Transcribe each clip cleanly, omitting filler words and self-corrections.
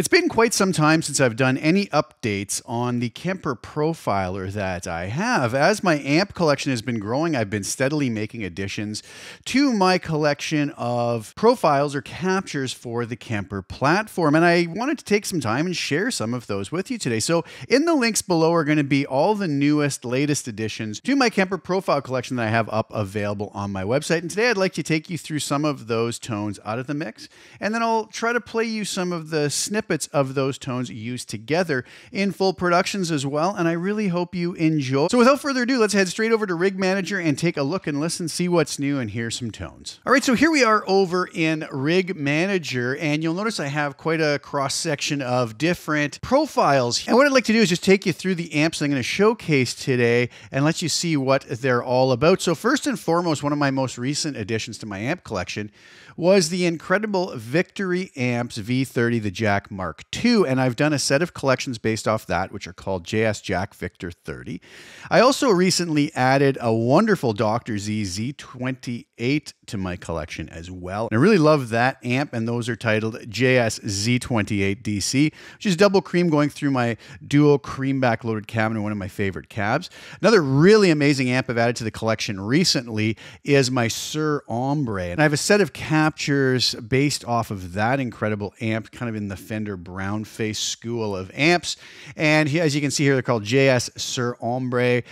It's been quite some time since I've done any updates on the Kemper Profiler that I have. As my amp collection has been growing, I've been steadily making additions to my collection of profiles or captures for the Kemper platform, and I wanted to take some time and share some of those with you today. So in the links below are going to be all the newest, latest additions to my Kemper profile collection that I have up available on my website. And today I'd like to take you through some of those tones out of the mix, and then I'll try to play you some of the snippets of those tones used together in full productions as well, and I really hope you enjoy. So without further ado, let's head straight over to Rig Manager and take a look and listen, see what's new, and hear some tones. All right, so here we are over in Rig Manager, and you'll notice I have quite a cross-section of different profiles. And what I'd like to do is just take you through the amps I'm going to showcase today and let you see what they're all about. So first and foremost, one of my most recent additions to my amp collection was the incredible Victory Amps V30, the Jack Mark II, and I've done a set of collections based off that, which are called JS Jack Victor 30. I also recently added a wonderful Dr. Z Z28 to my collection as well. And I really love that amp, and those are titled JS Z28 DC, which is double cream going through my dual cream back loaded cab and one of my favorite cabs. Another really amazing amp I've added to the collection recently is my Sir Ombre, and I have a set of captures based off of that incredible amp, kind of in the Fender brown face school of amps. And as you can see here, they're called JS Sir Ombre,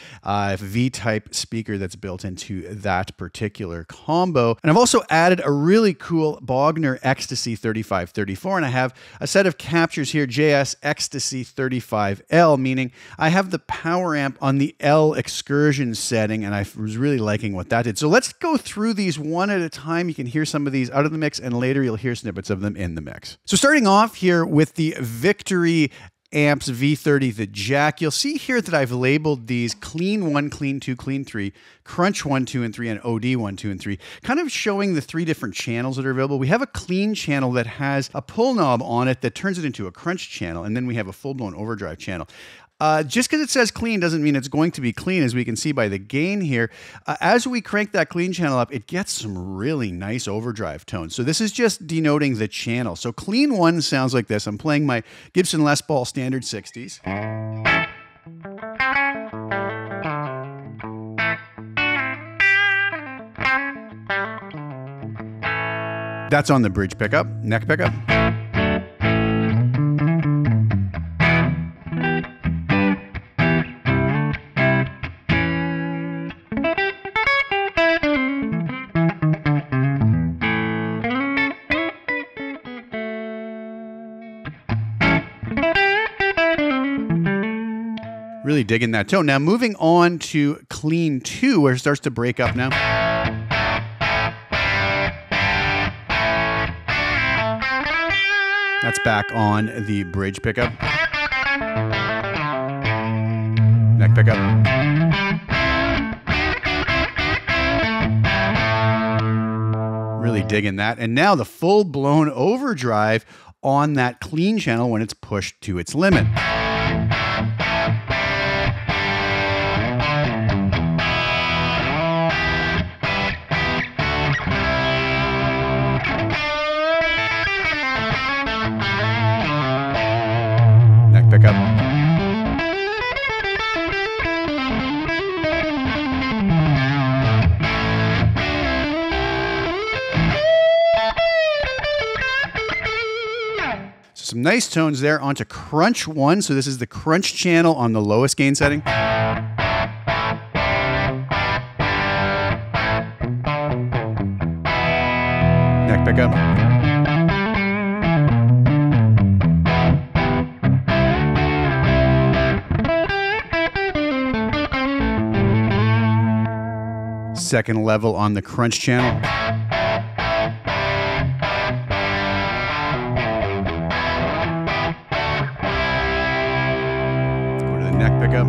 V-type speaker that's built into that particular combo. And I've also added a really cool Bogner X-Stasy 3534, and I have a set of captures here, JS X-Stasy 35L, meaning I have the power amp on the L excursion setting, and I was really liking what that did. So let's go through these one at a time. You can hear some of these out of the mix, and later you'll hear snippets of them in the mix. So starting off here with the Victory Amps V30, the Jack, you'll see here that I've labeled these Clean 1, Clean 2, Clean 3, Crunch 1, 2, and 3, and OD 1, 2, and 3, kind of showing the three different channels that are available. We have a clean channel that has a pull knob on it that turns it into a crunch channel, and then we have a full-blown overdrive channel. Just because it says clean doesn't mean it's going to be clean, as we can see by the gain here. As we crank that clean channel up, it gets some really nice overdrive tones. So this is just denoting the channel. So clean 1 sounds like this. I'm playing my Gibson Les Paul Standard 60s. That's on the bridge pickup, neck pickup. Really digging that tone. Now moving on to Clean 2, where it starts to break up now. That's back on the bridge pickup. Neck pickup. Really digging that. And now the full-blown overdrive on that clean channel when it's pushed to its limit. Pickup. So some nice tones there. Onto Crunch 1. So this is the crunch channel on the lowest gain setting. Neck pickup. Second level on the crunch channel. Go to the neck pickup.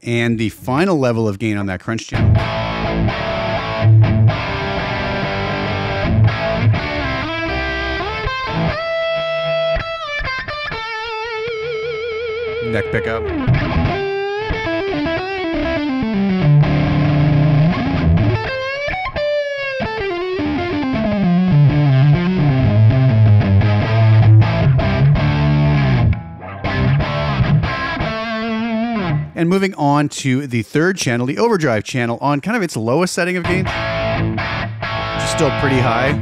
And the final level of gain on that crunch channel. neck pickup. And moving on to the third channel, the overdrive channel, on kind of its lowest setting of gain, which is still pretty high.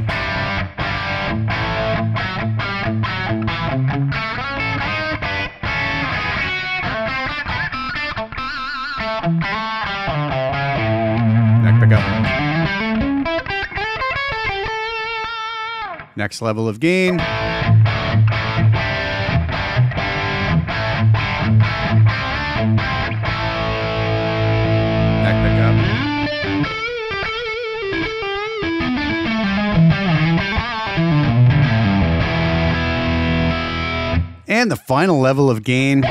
Neck pickup. Next level of gain. Neck pickup. And the final level of gain.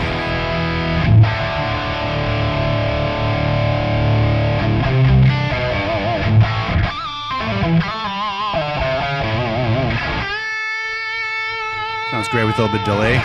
Sounds great with a little bit of delay.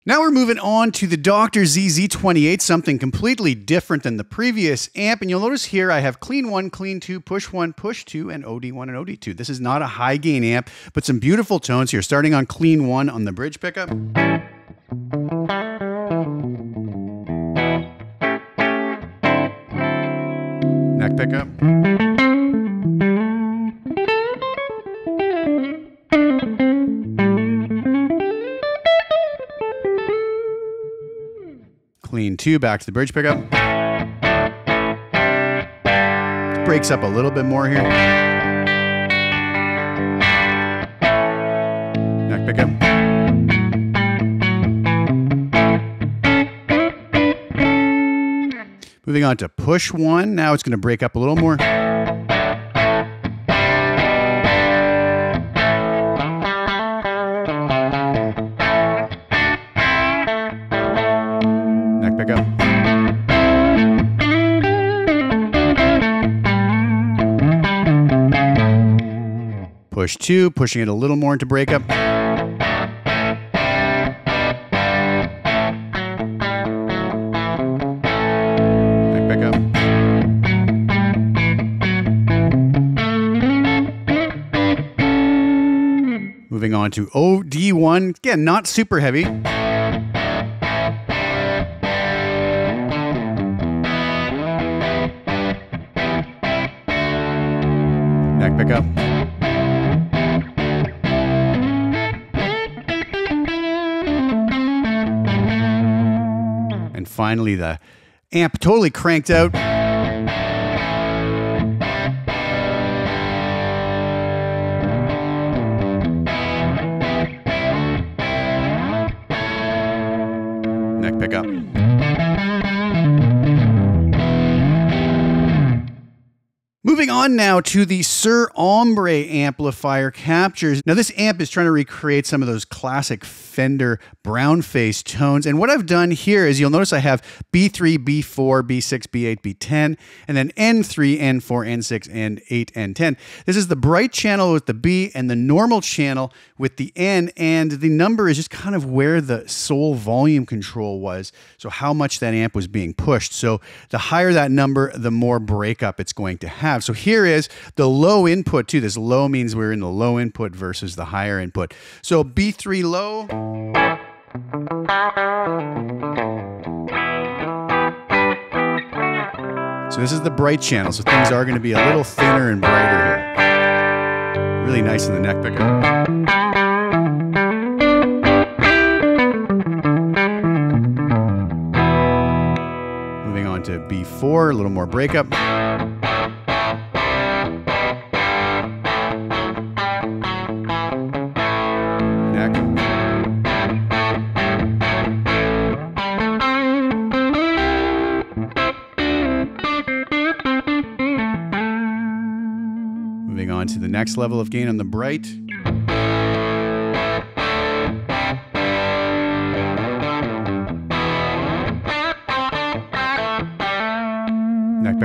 Now we're moving on to the Dr. Zee Z28, something completely different than the previous amp. And you'll notice here I have clean 1, clean 2, push 1, push 2, and OD1 and OD2. This is not a high gain amp, but some beautiful tones here, starting on clean 1 on the bridge pickup. Neck pickup. Clean 2, back to the bridge pickup. Breaks up a little bit more here. Neck pickup. Moving on to push 1. Now it's going to break up a little more. Pickup. Push 2, pushing it a little more into breakup. Neck pickup. Moving on to OD1. Again, not super heavy. Neck pickup. And finally, the amp totally cranked out. Neck pickup. Moving on now to the Sir Ombre amplifier captures. Now this amp is trying to recreate some of those classic Fender brown face tones. And what I've done here is you'll notice I have B3, B4, B6, B8, B10, and then N3, N4, N6, N8, N10. This is the bright channel with the B and the normal channel with the N, and the number is just kind of where the sole volume control was. So how much that amp was being pushed. So the higher that number, the more breakup it's going to have. So here is the low input too. This low means we're in the low input versus the higher input. So B3 low. So this is the bright channel. So things are going to be a little thinner and brighter here. Really nice in the neck pickup. Moving on to B4, a little more breakup. Moving on to the next level of gain on the bright.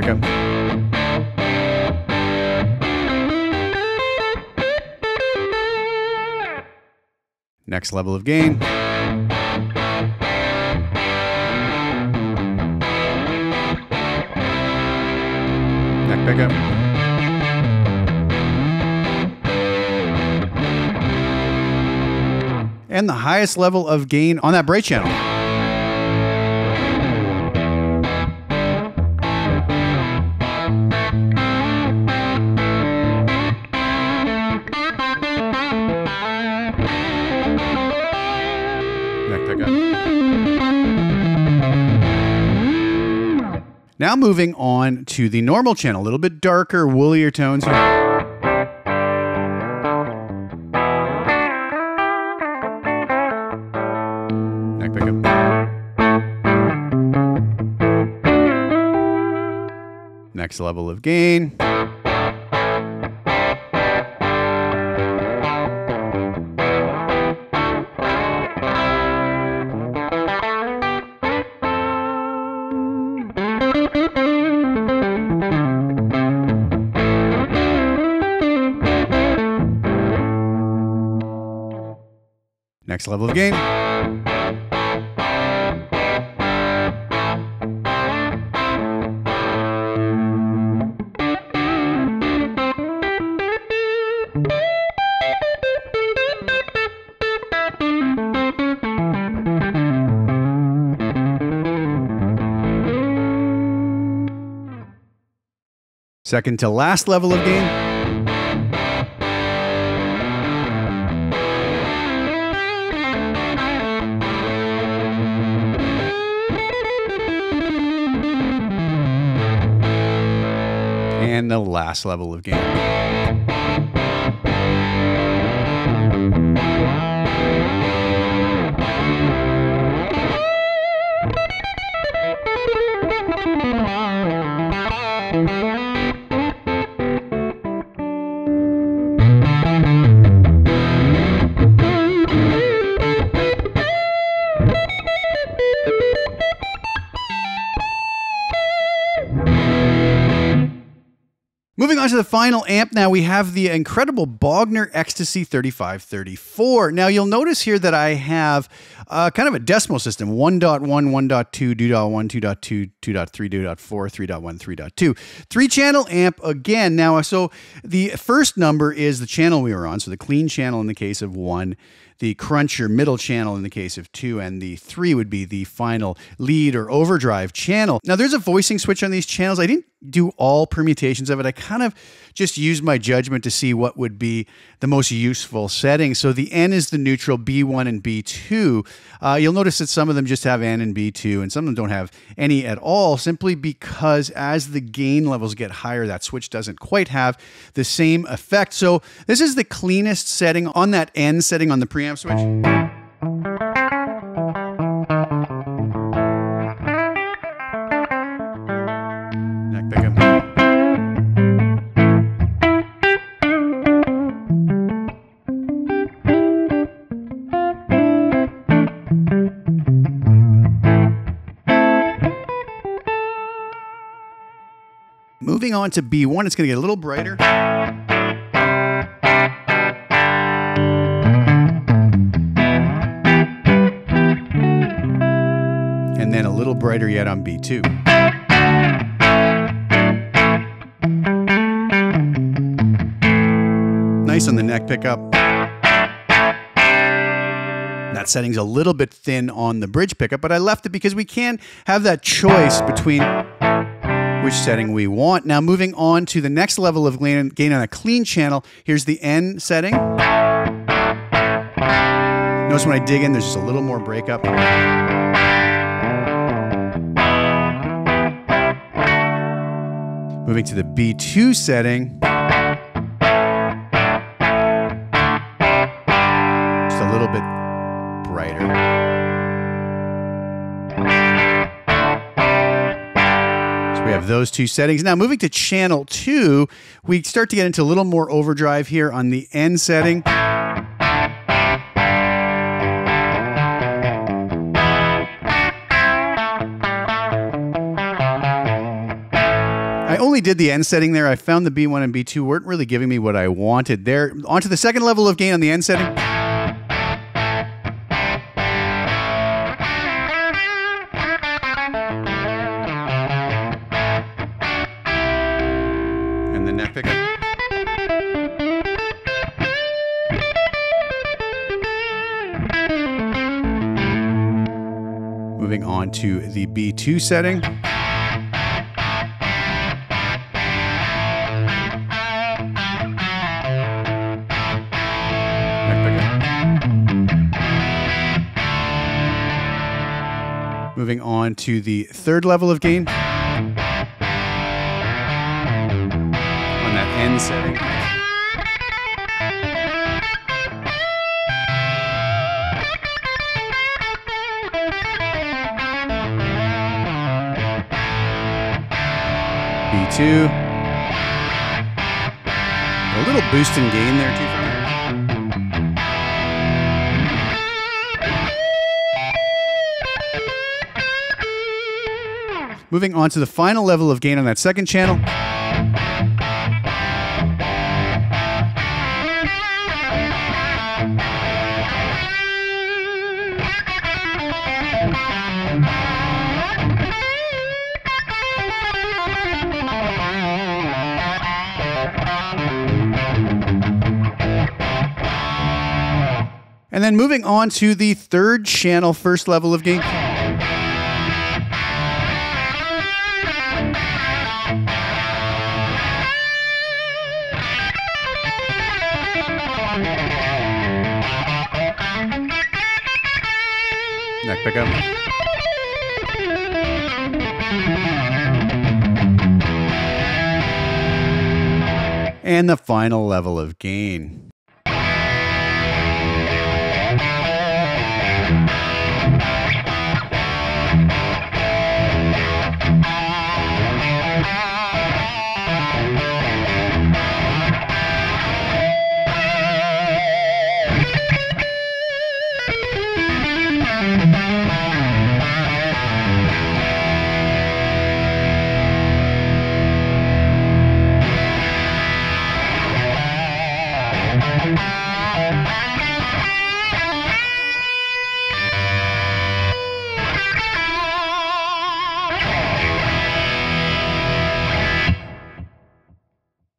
pickup. Next level of gain. Neck pickup. And the highest level of gain on that bright channel. Neck pickup. Now moving on to the normal channel, a little bit darker, woollier tones here. Next level of gain. Next level of gain. Second to last level of gain. And the last level of gain. Moving on to the final amp now, we have the incredible Bogner X-Stasy 3534. Now you'll notice here that I have kind of a decimal system, 1.1, 1.2, 2.1, 2.2, 2.3, 2.4, 3.1, 3.2. 3-channel amp again. Now, so the first number is the channel we were on, so the clean channel in the case of 1, the cruncher middle channel in the case of 2, and the 3 would be the final lead or overdrive channel. Now there's a voicing switch on these channels. I didn't do all permutations of it. I kind of just used my judgment to see what would be the most useful setting. So the N is the neutral, B1 and B2. You'll notice that some of them just have N and B2 and some of them don't have any at all, simply because as the gain levels get higher, that switch doesn't quite have the same effect. So this is the cleanest setting on that N setting on the preamp switch. Neck pickup. Moving on to B1, it's going to get a little brighter. And then a little brighter yet on B2. Nice on the neck pickup. That setting's a little bit thin on the bridge pickup, but I left it because we can have that choice between which setting we want. Now moving on to the next level of gain on a clean channel, here's the N setting. Notice when I dig in, there's just a little more breakup. Moving to the B2 setting. Just a little bit brighter. We have those two settings. Now moving to channel 2, we start to get into a little more overdrive here on the N setting. did the end setting there. I found the B1 and B2 weren't really giving me what I wanted there. Onto the second level of gain on the end setting. And the neck pickup. Moving on to the B2 setting. Moving on to the third level of gain. On that end setting. B2. A little boost in gain there too. Moving on to the final level of gain on that second channel. And then moving on to the third channel, first level of gain. Neck pickup. And the final level of gain.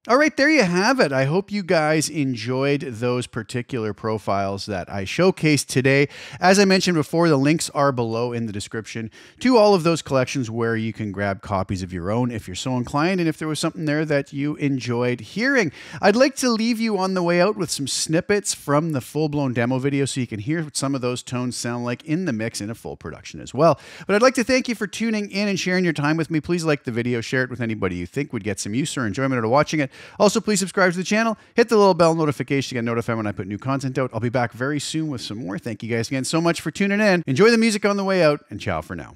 All right, there you have it. I hope you guys enjoyed those particular profiles that I showcased today. As I mentioned before, the links are below in the description to all of those collections where you can grab copies of your own if you're so inclined, and if there was something there that you enjoyed hearing. I'd like to leave you on the way out with some snippets from the full-blown demo video so you can hear what some of those tones sound like in the mix in a full production as well. But I'd like to thank you for tuning in and sharing your time with me. Please like the video, share it with anybody you think would get some use or enjoyment out of watching it. Also, please subscribe to the channel, hit the little bell notification to get notified when I put new content out. I'll be back very soon with some more. Thank you guys again so much for tuning in. Enjoy the music on the way out, and ciao for now.